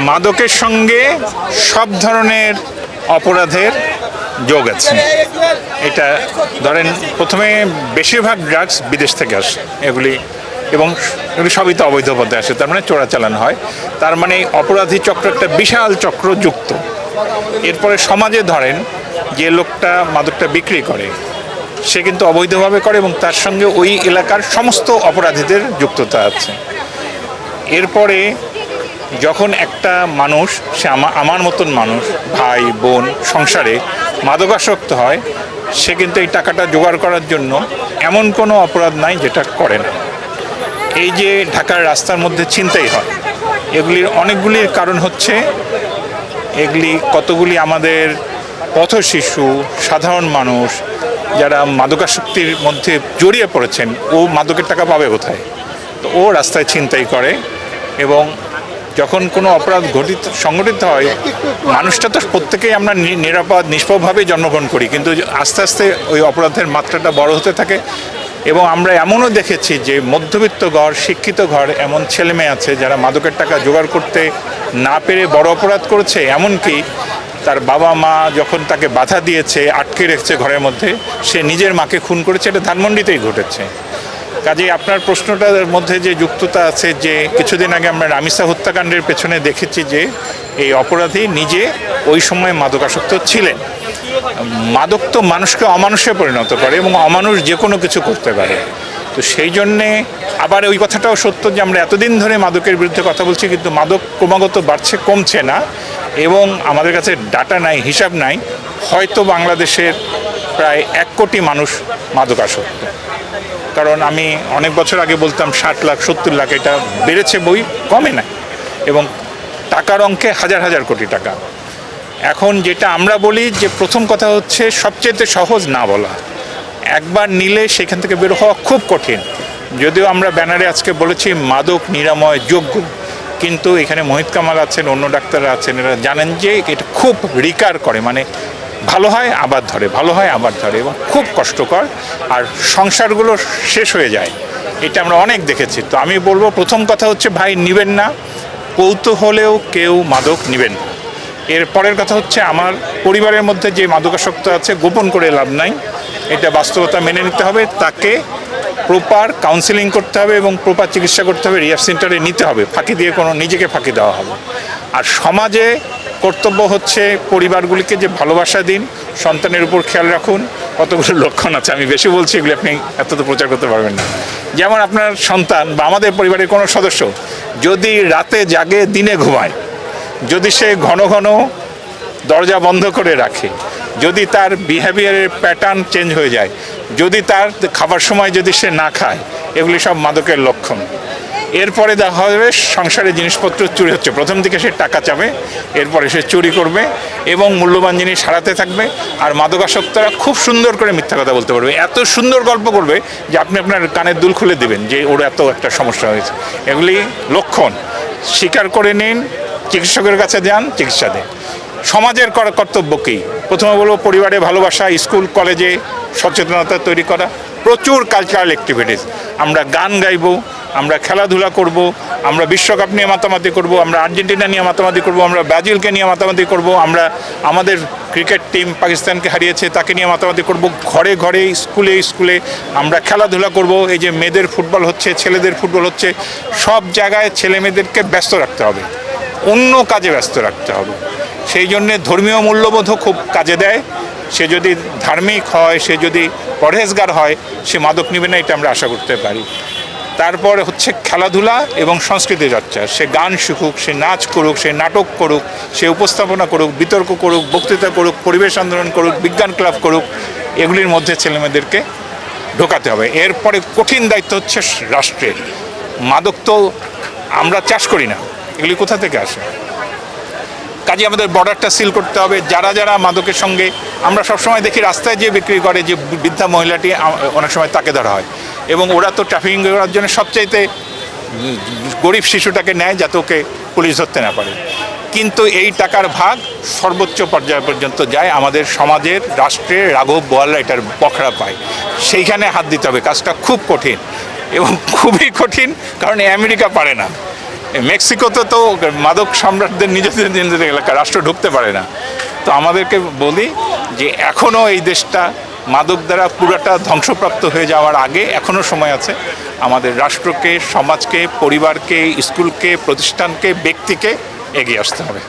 মাদকের সঙ্গে সব ধরনের অপরাধের যোগ আছে। এটা ধরেন প্রথমে বেশিরভাগ ড্রাগস বিদেশ থেকে আসে এগুলি, এবং এগুলি সবই তো অবৈধ পথে আসে, তার মানে চোরাচালান হয়। তার মানে অপরাধী চক্র একটা বিশাল চক্র যুক্ত। এরপরে সমাজে ধরেন যে লোকটা মাদকটা বিক্রি করে সে কিন্তু অবৈধভাবে করে এবং তার সঙ্গে ওই এলাকার সমস্ত অপরাধীদের যুক্ততা আছে। এরপরে যখন একটা মানুষ, সে আমার মতন মানুষ, ভাই বোন সংসারে মাদকাসক্ত হয়, সে কিন্তু এই টাকাটা জোগাড় করার জন্য এমন কোনো অপরাধ নাই যেটা করে না। এই যে ঢাকার রাস্তার মধ্যে ছিনতাই হয়, এগুলির অনেকগুলির কারণ হচ্ছে এগুলি কতগুলি আমাদের পথশিশু, সাধারণ মানুষ যারা মাদকাসক্তির মধ্যে জড়িয়ে পড়েছেন, ও মাদকের টাকা পাবে কোথায়? তো ও রাস্তায় ছিনতাই করে, এবং যখন কোনো অপরাধ সংগঠিত হয়, মানুষটা তো প্রত্যেকেই আমরা নিরাপদ নিষ্পাপভাবেই জন্মগ্রহণ করি, কিন্তু আস্তে আস্তে ওই অপরাধের মাত্রাটা বড় হতে থাকে। এবং আমরা এমনও দেখেছি যে মধ্যবিত্ত ঘর, শিক্ষিত ঘর, এমন ছেলে মেয়ে আছে যারা মাদকের টাকা জোগাড় করতে না পেরে বড় অপরাধ করেছে। এমনকি তার বাবা মা যখন তাকে বাধা দিয়েছে, আটকে রেখেছে ঘরের মধ্যে, সে নিজের মাকে খুন করেছে। এটা ধানমন্ডিতেই ঘটেছে। কাজেই আপনার প্রশ্নটার মধ্যে যে যুক্ততা আছে, যে কিছুদিন আগে আমরা রামিসা হত্যাকাণ্ডের পেছনে দেখেছি যে এই অপরাধী নিজে ওই সময় মাদকাসক্ত ছিলেন। মাদক তো মানুষকে অমানুষে পরিণত করে এবং অমানুষ যে কোনো কিছু করতে পারে। তো সেই জন্যে আবার ওই কথাটাও সত্য যে আমরা এতদিন ধরে মাদকের বিরুদ্ধে কথা বলছি, কিন্তু মাদক ক্রমাগত বাড়ছে, কমছে না। এবং আমাদের কাছে ডাটা নাই, হিসাব নাই, হয়তো বাংলাদেশের প্রায় 1 কোটি মানুষ মাদকাসক্ত। কারণ আমি অনেক বছর আগে বলতাম 60 লাখ 70 লাখ, এটা বেড়েছে, বই কমে না, এবং টাকার অঙ্কে হাজার হাজার কোটি টাকা। এখন যেটা আমরা বলি যে প্রথম কথা হচ্ছে সবচেয়ে সহজ না বলা। একবার নিলে সেখান থেকে বের হওয়া খুব কঠিন। যদিও আমরা ব্যানারে আজকে বলেছি মাদক নিরাময় যোগ্য, কিন্তু এখানে মোহিত কামাল আছেন, অন্য ডাক্তাররা আছেন, এরা জানেন যে এটা খুব রিকার করে, মানে ভালো হয় আবার ধরে, ভালো হয় আবার ধরে, এবং খুব কষ্টকর, আর সংসারগুলো শেষ হয়ে যায়। এটা আমরা অনেক দেখেছি। তো আমি বলবো প্রথম কথা হচ্ছে ভাই নিবেন না, কৌতূহলেও কেউ মাদক নিবেন না। এর পরের কথা হচ্ছে আমার পরিবারের মধ্যে যে মাদকাসক্ত আছে, গোপন করে লাভ নাই, এটা বাস্তবতা মেনে নিতে হবে। তাকে প্রপার কাউন্সেলিং করতে হবে এবং প্রপার চিকিৎসা করতে হবে, রিহ্যাব সেন্টারে নিতে হবে, ফাঁকি দিয়ে কোনো নিজেকে ফাঁকি দেওয়া হবে। আর সমাজে কর্তব্য হচ্ছে পরিবারগুলিকে যে ভালোবাসা দিন, সন্তানের উপর খেয়াল রাখুন। কতগুলো লক্ষণ আছে, আমি বেশি বলছি, এগুলি আপনি এত তো প্রচার করতে পারবেন না। যেমন আপনার সন্তান বা আমাদের পরিবারের কোনো সদস্য যদি রাতে জাগে, দিনে ঘুমায়, যদি সে ঘন ঘন দরজা বন্ধ করে রাখে, যদি তার বিহেভিয়ারের প্যাটার্ন চেঞ্জ হয়ে যায়, যদি তার খাবার সময় যদি সে না খায়, এগুলি সব মাদকের লক্ষণ। এরপরে দেখা হবে সংসারের জিনিসপত্র চুরি হচ্ছে। প্রথম দিকে সে টাকা চাবে, এরপরে সে চুরি করবে এবং মূল্যবান জিনিস হারাতে থাকবে। আর মাদকাসক্তরা খুব সুন্দর করে মিথ্যা কথা বলতে পারবে, এত সুন্দর গল্প করবে যে আপনি আপনার কানের দুল খুলে দেবেন যে ওর এত একটা সমস্যা হয়েছে। এগুলি লক্ষণ স্বীকার করে নিন, চিকিৎসকের কাছে যান, চিকিৎসা দেন। সমাজের কর্তব্য কী? প্রথমে বলবো পরিবারে ভালোবাসা, স্কুল কলেজে সচেতনতা তৈরি করা, প্রচুর কালচারাল অ্যাক্টিভিটিস। আমরা গান গাইব, আমরা খেলাধুলা করব, আমরা বিশ্বকাপ নিয়ে মাতামাতি করব, আমরা আর্জেন্টিনা নিয়ে মাতামাতি করব, আমরা ব্রাজিলকে নিয়ে মাতামাতি করব, আমরা আমাদের ক্রিকেট টিম পাকিস্তানকে হারিয়েছে তাকে নিয়ে মাতামাতি করব। ঘরে ঘরে, স্কুলে স্কুলে আমরা খেলাধুলা করব। এই যে মেয়েদের ফুটবল হচ্ছে, ছেলেদের ফুটবল হচ্ছে, সব জায়গায় ছেলে মেয়েদেরকে ব্যস্ত রাখতে হবে, অন্য কাজে ব্যস্ত রাখতে হবে। সেই জন্যে ধর্মীয় মূল্যবোধও খুব কাজে দেয়। সে যদি ধার্মিক হয়, সে যদি পরহেজগার হয়, সে মাদক নেবে না, এটা আমরা আশা করতে পারি। তারপরে হচ্ছে খেলাধুলা এবং সংস্কৃতি চর্চা। সে গান শিখুক, সে নাচ করুক, সে নাটক করুক, সে উপস্থাপনা করুক, বিতর্ক করুক, বক্তৃতা করুক, পরিবেশ আন্দোলন করুক, বিজ্ঞান ক্লাব করুক, এগুলির মধ্যে ছেলেমেয়েদেরকে ঢোকাতে হবে। এরপরে কঠিন দায়িত্ব হচ্ছে রাষ্ট্রের। মাদক তো আমরা চাষ করি না, এগুলি কোথা থেকে আসে? কাজে আমাদের বর্ডারটা সিল করতে হবে। যারা যারা মাদকের সঙ্গে, আমরা সবসময় দেখি রাস্তায় যে বিক্রি করে, যে বৃদ্ধা মহিলাটি, অনেক সময় তাকে ধরা হয়, এবং ওরা তো ট্রাফিকিং করার জন্য সবচাইতে গরিব শিশুটাকে নেয় যাতে ওকে পুলিশ ধরতে না পারে। কিন্তু এই টাকার ভাগ সর্বোচ্চ পর্যায় পর্যন্ত যায়, আমাদের সমাজের, রাষ্ট্রের রাঘব বোয়ালরা এটার বখরা পায়। সেইখানে হাত দিতে হবে। কাজটা খুব কঠিন এবং খুবই কঠিন, কারণ আমেরিকা পারে না। মেক্সিকোতে তো মাদক সম্রাটদের নিজেদের নিজেদের এলাকা, রাষ্ট্র ঢুকতে পারে না। তো আমাদেরকে বলি যে এখনও এই দেশটা মাদক দ্বারা পুরাটা ধ্বংসপ্রাপ্ত হয়ে যাওয়ার আগে এখনও সময় আছে। আমাদের রাষ্ট্রকে, সমাজকে, পরিবারকে, স্কুলকে, প্রতিষ্ঠানকে, ব্যক্তিকে এগিয়ে আসতে হবে।